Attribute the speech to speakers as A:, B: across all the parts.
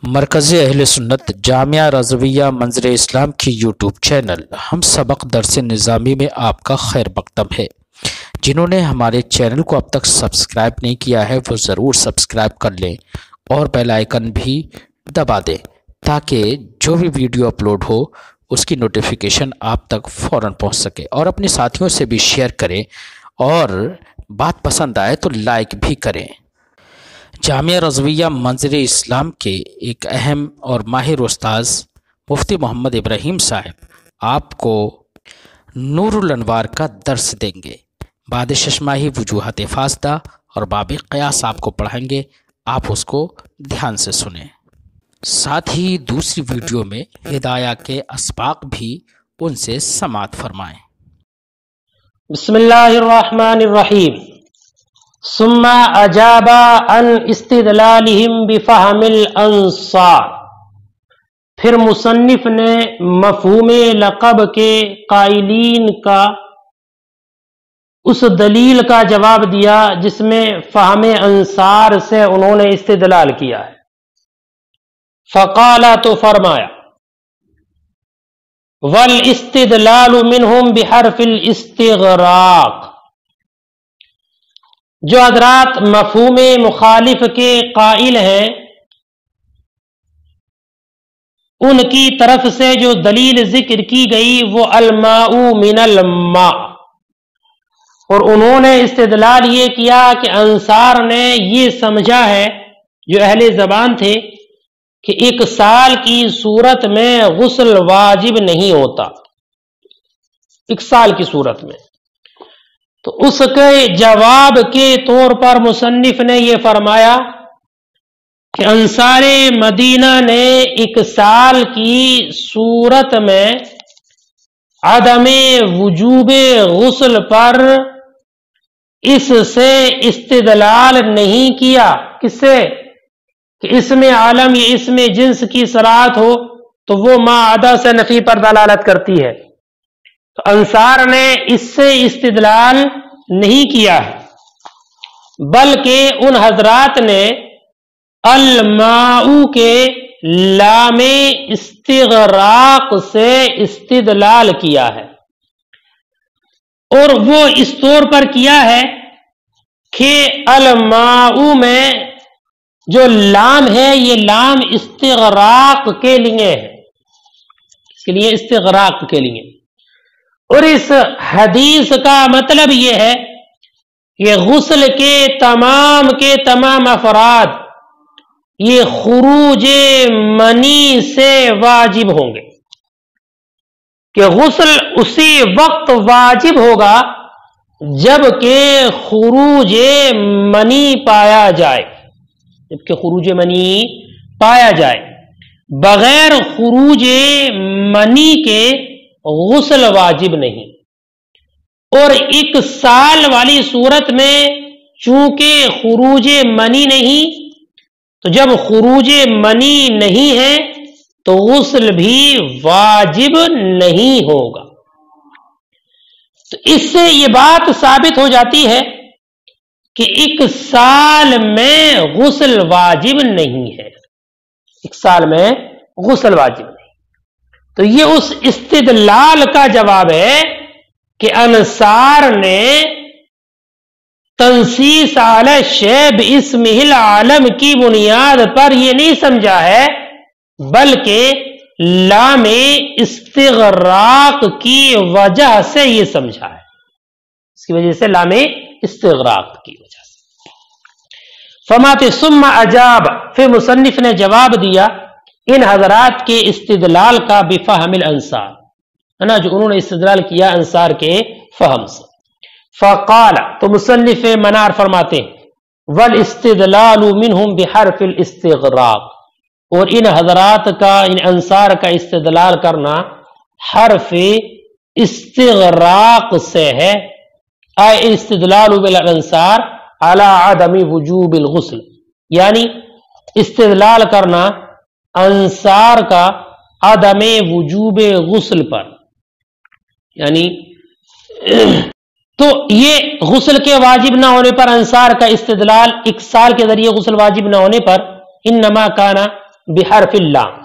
A: مرکز اہل سنت جامعہ رضویہ منظر اسلام کی یوٹیوب چینل ہم سبق درس نظامی میں آپ کا خیر مقدم ہے۔ جنہوں نے ہمارے چینل کو اب تک سبسکرائب نہیں کیا ہے وہ ضرور سبسکرائب کر لیں اور بیل آئیکن بھی دبا دیں تاکہ جو بھی ویڈیو اپلوڈ ہو اس کی نوٹیفیکیشن آپ تک فوراً پہنچ سکے، اور اپنے ساتھیوں سے بھی شیئر کریں اور بات پسند آئے تو لائک بھی کریں۔ جامعہ رضویہ منظر اسلام کے ایک اہم اور ماہر استاذ مفتی محمد ابراہیم صاحب آپ کو نور الانوار کا درس دیں گے۔ بعد ششماہی وجوہات فاسدہ اور باب قیاس آپ کو پڑھائیں گے، آپ اس کو دھیان سے سنیں۔ ساتھ ہی دوسری ویڈیو میں ہدایہ کے اسباق بھی ان سے سماعت فرمائیں۔
B: بسم اللہ الرحمن الرحیم۔ ثم اجاب عن استدلالهم بفہم الانصار، پھر مصنف نے مفہوم لقب کے قائلین کا اس دلیل کا جواب دیا جس میں فہم انصار سے انہوں نے استدلال کیا ہے۔ فقال، تو فرمایا، والاستدلال منہم بحرف الاستغراق، جو حضرات مفہوم مخالف کے قائل ہیں ان کی طرف سے جو دلیل ذکر کی گئی وہ الماء من الماء، اور انہوں نے استدلال یہ کیا کہ انصار نے یہ سمجھا ہے، جو اہل زبان تھے، کہ ایک سال کی صورت میں غسل واجب نہیں ہوتا، ایک سال کی صورت میں۔ تو اس کے جواب کے طور پر مصنف نے یہ فرمایا کہ انصار مدینہ نے ایک سال کی صورت میں عدم وجوب غسل پر اس سے استدلال نہیں کیا۔ کس سے؟ کہ اسم عالم یا اسم جنس کی صلاحت ہو تو وہ ما عدا سے نفی پر دلالت کرتی ہے، تو انصار نے اس سے استدلال نہیں کیا ہے، بلکہ ان حضرات نے الماء کے لام استغراق سے استدلال کیا ہے، اور وہ اس طور پر کیا ہے کہ الماء میں جو لام ہے یہ لام استغراق کے لیے ہے، اس کے لیے استغراق کے لیے۔ اور اس حدیث کا مطلب یہ ہے کہ غسل کے تمام افراد یہ خروج منی سے واجب ہوں گے، کہ غسل اسی وقت واجب ہوگا جب کہ خروج منی پایا جائے، جبکہ خروج منی پایا جائے۔ بغیر خروج منی کے غسل واجب نہیں۔ اور ایک سال والی صورت میں چونکہ خروج منی نہیں، تو جب خروج منی نہیں ہے تو غسل بھی واجب نہیں ہوگا۔ تو اس سے یہ بات ثابت ہو جاتی ہے کہ ایک سال میں غسل واجب نہیں ہے، ایک سال میں غسل واجب نہیں۔ تو یہ اس استدلال کا جواب ہے کہ انصار نے تنصیص علی شیء باسمہ العالم کی بنیاد پر یہ نہیں سمجھا ہے، بلکہ لام استغراق کی وجہ سے یہ سمجھا ہے، اس کی وجہ سے لام استغراق کی وجہ سے۔ فرماتے ثم اجاب، پھر مصنف نے جواب دیا ان حضرات کے استدلال کا بفہم الانصار، ہے نا، جو انہوں نے استدلال کیا انصار کے فہم سے۔ فقال، تو مصنف منار فرماتے ہیں والاستدلال منہم بحرف الاستغراق، اور ان حضرات کا، ان انصار کا استدلال کرنا حرف استغراق سے ہے، اے استدلال بالانصار علی عدم وجوب الغسل، یعنی استدلال کرنا انصار کا عدم وجوب غسل پر، یعنی تو یہ غسل کے واجب نہ ہونے پر انصار کا استدلال ایک سال کے ذریعے غسل واجب نہ ہونے پر انما کانا بحرف اللام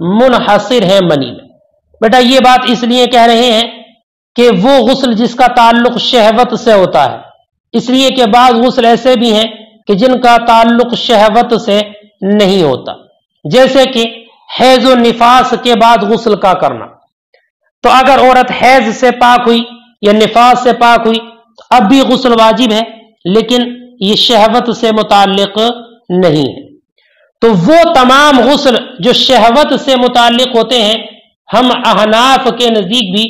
B: منحصر ہے منی میں۔ بیٹا یہ بات اس لیے کہہ رہے ہیں کہ وہ غسل جس کا تعلق شہوت سے ہوتا ہے، اس لیے کہ بعض غسل ایسے بھی ہیں کہ جن کا تعلق شہوت سے نہیں ہوتا، جیسے کہ حیض و نفاس کے بعد غسل کا کرنا۔ تو اگر عورت حیض سے پاک ہوئی یا نفاس سے پاک ہوئی اب بھی غسل واجب ہے، لیکن یہ شہوت سے متعلق نہیں ہے۔ تو وہ تمام غسل جو شہوت سے متعلق ہوتے ہیں، ہم احناف کے نزدیک بھی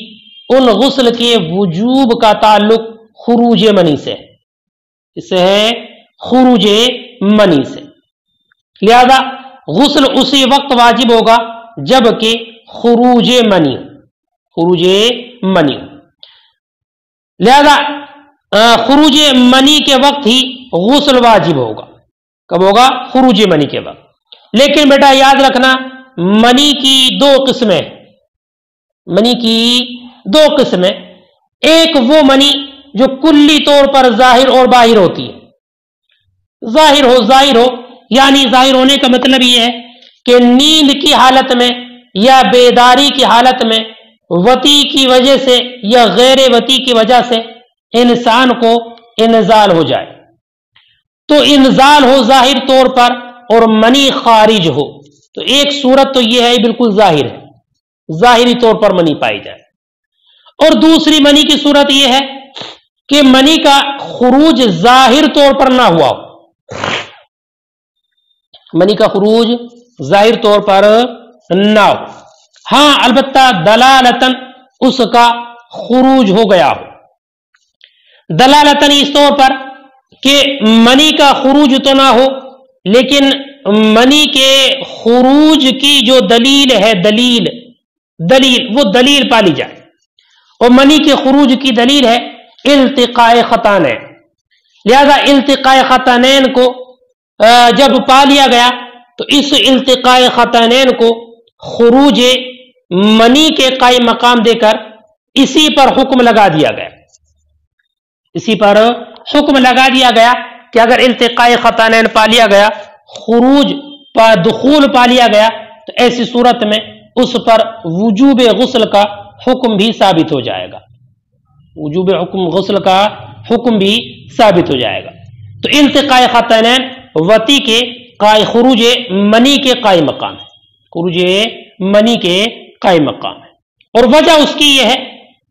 B: ان غسل کے وجوب کا تعلق خروج منی سے ہے، اس سے ہے خروج منی سے۔ لہذا غسل اسی وقت واجب ہوگا جب کہ خروج منی لہذا خروج منی کے وقت ہی غسل واجب ہوگا۔ کب ہوگا؟ خروج منی کے وقت۔ لیکن بیٹا یاد رکھنا منی کی دو قسمیں، ایک وہ منی جو کلی طور پر ظاہر اور باہر ہوتی ہے۔ ظاہر ہو یعنی ظاہر ہونے کا مطلب یہ ہے کہ نیند کی حالت میں یا بیداری کی حالت میں وطی کی وجہ سے یا غیر وطی کی وجہ سے انسان کو انزال ہو جائے، تو انزال ہو ظاہر طور پر اور منی خارج ہو، تو ایک صورت تو یہ ہے بالکل ظاہر ہے، ظاہری طور پر منی پائی جائے، اور دوسری منی کی صورت یہ ہے کہ منی کا خروج ظاہر طور پر نہ ہوا ہو، منی کا خروج ظاہر طور پر نہ ہو، ہاں البتہ دلالتاً اس کا خروج ہو گیا ہو، دلالتاً اس طور پر کہ منی کا خروج تو نہ ہو لیکن منی کے خروج کی جو دلیل ہے، وہ دلیل پالی جائے، اور منی کے خروج کی دلیل ہے التقاء ختانین۔ لہذا التقاء ختانین کو جب پا لیا گیا تو اس التقاء ختانین کو خروج منی کے قائم مقام دے کر اسی پر حکم لگا دیا گیا کہ اگر التقاء ختانین پا لیا گیا، خروج دخول پا لیا گیا، تو ایسی صورت میں اس پر وجوب غسل کا حکم بھی ثابت ہو جائے گا، غسل کا حکم بھی ثابت ہو جائے گا۔ تو التقاء ختانین وطی کے خروج منی کے قائم مقام ہے، اور وجہ اس کی یہ ہے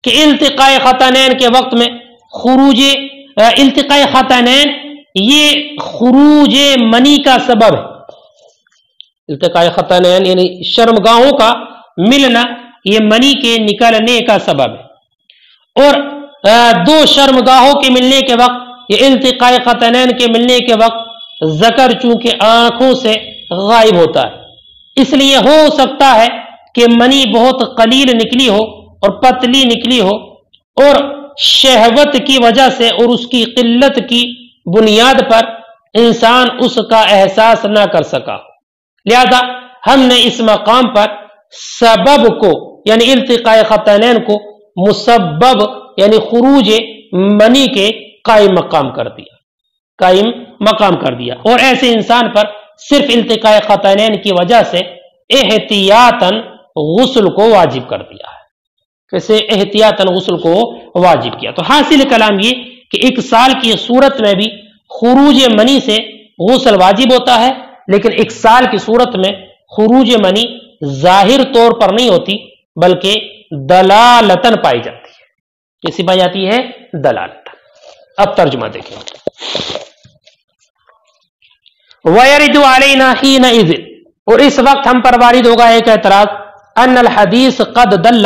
B: کہ التقاء ختانین کے وقت میں التقاء ختانین یہ خروج منی کا سبب ہے، التقاء ختانین یعنی شرمگاہوں کا ملنا یہ منی کے نکلنے کا سبب ہے، اور دو شرمگاہوں کے ملنے کے وقت، یہ التقاء ختانین کے ملنے کے وقت ذکر چونکہ آنکھوں سے غائب ہوتا ہے، اس لیے ہو سکتا ہے کہ منی بہت قلیل نکلی ہو اور پتلی نکلی ہو، اور شہوت کی وجہ سے اور اس کی قلت کی بنیاد پر انسان اس کا احساس نہ کر سکا، لہذا ہم نے اس مقام پر سبب کو یعنی التقاء ختانین کو مسبب یعنی خروج منی کے قائم مقام کر دیا، اور ایسے انسان پر صرف التقاء ختانین کی وجہ سے احتیاطاً غسل کو واجب کر دیا ہے۔ کیسے احتیاطاً غسل کو واجب کیا؟ تو حاصل کلام یہ کہ ایک سال کی صورت میں بھی خروج منی سے غسل واجب ہوتا ہے، لیکن ایک سال کی صورت میں خروج منی ظاہر طور پر نہیں ہوتی بلکہ دلالتاً پائی جاتی ہے۔ کیسی پائی جاتی ہے؟ دلالتاً۔ اب ترجمہ دیکھیں۔ وَيَرِدُ عَلَيْنَا حِينَئِذٍ، اور اس وقت ہم پر وارد ہوگا ایک اعتراض، ان الحدیث قد دل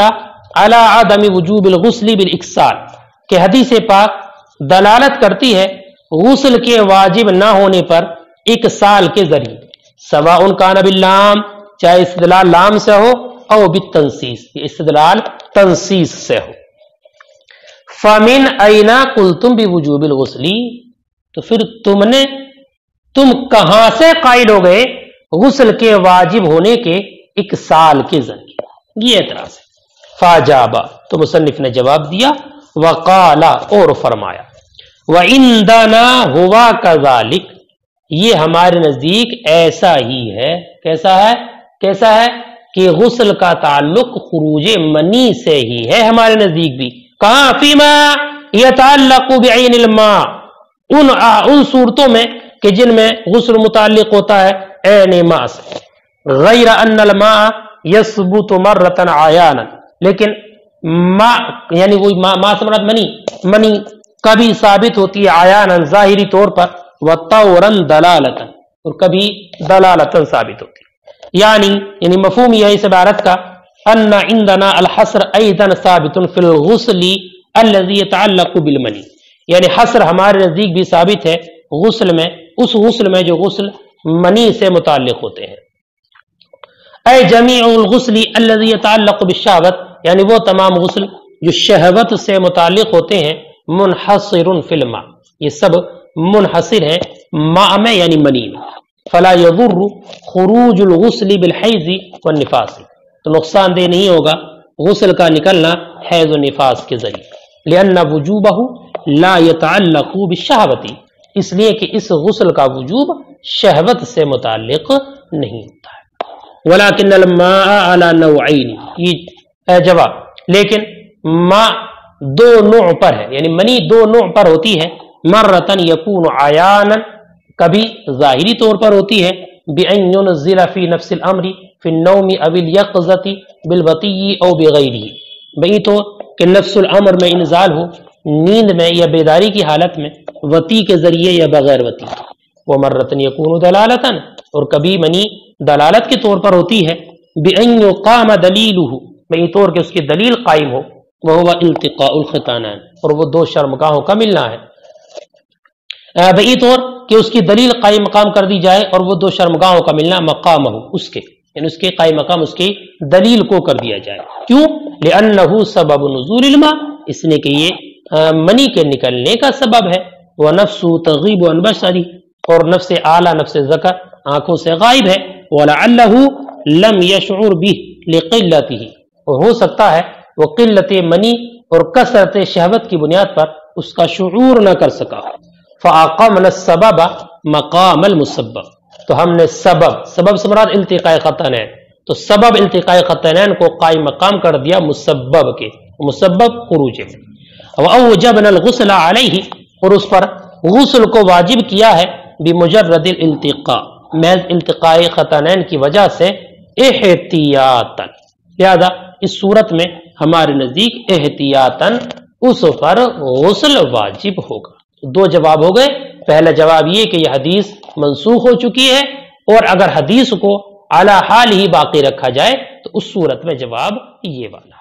B: علی عدم وجوب الغسل بالاکسال، کہ حدیث پاک دلالت کرتی ہے غسل کے واجب نہ ہونے پر اکسال کے ذریعے، سواء کان باللام، چاہے استدلال لام سے ہو او بالتنصیص، استدلال تنصیص سے ہو۔ فمن این قلتم بوجوب الغسل، تو پھر تم کہاں سے قائل ہو گئے غسل کے واجب ہونے کے اکسال کے ذریعے؟ یہ اعتراض ہے۔ فاجابا، تو مصنف نے جواب دیا، وقالا، اور فرمایا، وَعِنْدَنَا هُوَ كَذَلِكَ، یہ ہمارے نزدیک ایسا ہی ہے۔ کیسا ہے؟ کہ غسل کا تعلق خروج منی سے ہی ہے ہمارے نزدیک بھی. کہاں؟ فیما یتعلق بعین الماء، ان صورتوں میں کہ جن میں غسل متعلق ہوتا ہے عین ماء سے. غیر ان الماء یثبت مرۃ عیانا، لیکن ماء یعنی وہی ماء سے مراد منی کبھی ثابت ہوتی ہے عیانا ظاہری طور پر، وطورا دلالتا، اور کبھی دلالتا ثابت ہوتی ہے. یعنی مفہوم یہ ہے اس عبارت کا ان عندنا الحصر ایضا ثابت فی الغسل الذی یتعلق بالمنی، یعنی حصر ہمارے نزدیک بھی ثابت ہے غسل میں، اس غسل میں جو غسل منی سے متعلق ہوتے ہیں. اے جمیع الغسل الذی یتعلق بالشہوت، یعنی وہ تمام غسل جو شہوت سے متعلق ہوتے ہیں، منحصر فی الماء، یہ سب منحصر ہیں ماء میں یعنی منی میں. فلا یضر خروج الغسل بالحیض والنفاس، تو نقصان دہ نہیں ہوگا غسل کا نکلنا حیض و نفاس کے ذریعے. لأن وجوبہ لا يتعلق بالشہوت، اس لیے کہ اس غسل کا وجوب شہوت سے متعلق نہیں ہوتا ہے. ولكن الماء على نوعین، یہ جواب، لیکن ماء دو نوع پر ہے، یعنی منی دو نوع پر ہوتی ہے. مرتن یکون عیانا، کبھی ظاہری طور پر ہوتی ہے، بأن ينزل في نفس الامر في النوم او اليقظة بالوطی او بغیرہ، بئی تو کہ نفس الامر میں انزال ہو، نیند میں یا بیداری کی حالت میں، وطی کے ذریعے یا بغیر وطی. ومرتن یکون دلالتا، اور کبھی منی دلالت کے طور پر ہوتی ہے، بأن يقام دلیلہ، بئی طور کہ اس کی دلیل قائم ہو، وہو التقاء الختانین، اور وہ دو شرمگاہوں کا ملنا ہے. بئی طور کہ اس کی دلیل قائم مقام کر دی جائے اور وہ دو شرمگاہوں کا ملنا مقام ہو اس کے، یعنی اس کے قائم مقام اس کی دلیل کو کر دیا جائے. کیوں؟ لأنہ سبب نزول الماء، اس نے کہ یہ منی کے نکلنے کا سبب ہے. ونفس تغیب عن بصری، اور نفس اعلیٰ نفس ذکر آنکھوں سے غائب ہے. ولعلہ لم یشعر به لقلتہ، اور ہو سکتا ہے وہ قلت منی اور کثرت شہوت کی بنیاد پر اس کا شعور نہ کر سکا. فاقمنا السبب مقام المسبب، تو ہم نے سبب سے مراد التقاء خطینین، تو سبب التقاء خطینین کو قائم مقام کر دیا مسبب کے، مسبب خروج میں. واوجبنا الغسل علیہ، اور اس پر غسل کو واجب کیا ہے بمجرد الالتقاء، محض التقاء خطینین کی وجہ سے، احتیاطا، لہذا اس صورت میں ہمارے نزدیک احتیاطاً اس پر غسل واجب ہوگا. دو جواب ہو گئے. پہلا جواب یہ کہ یہ حدیث منسوخ ہو چکی ہے، اور اگر حدیث کو اعلی حال ہی باقی رکھا جائے تو اس صورت میں جواب یہ والا.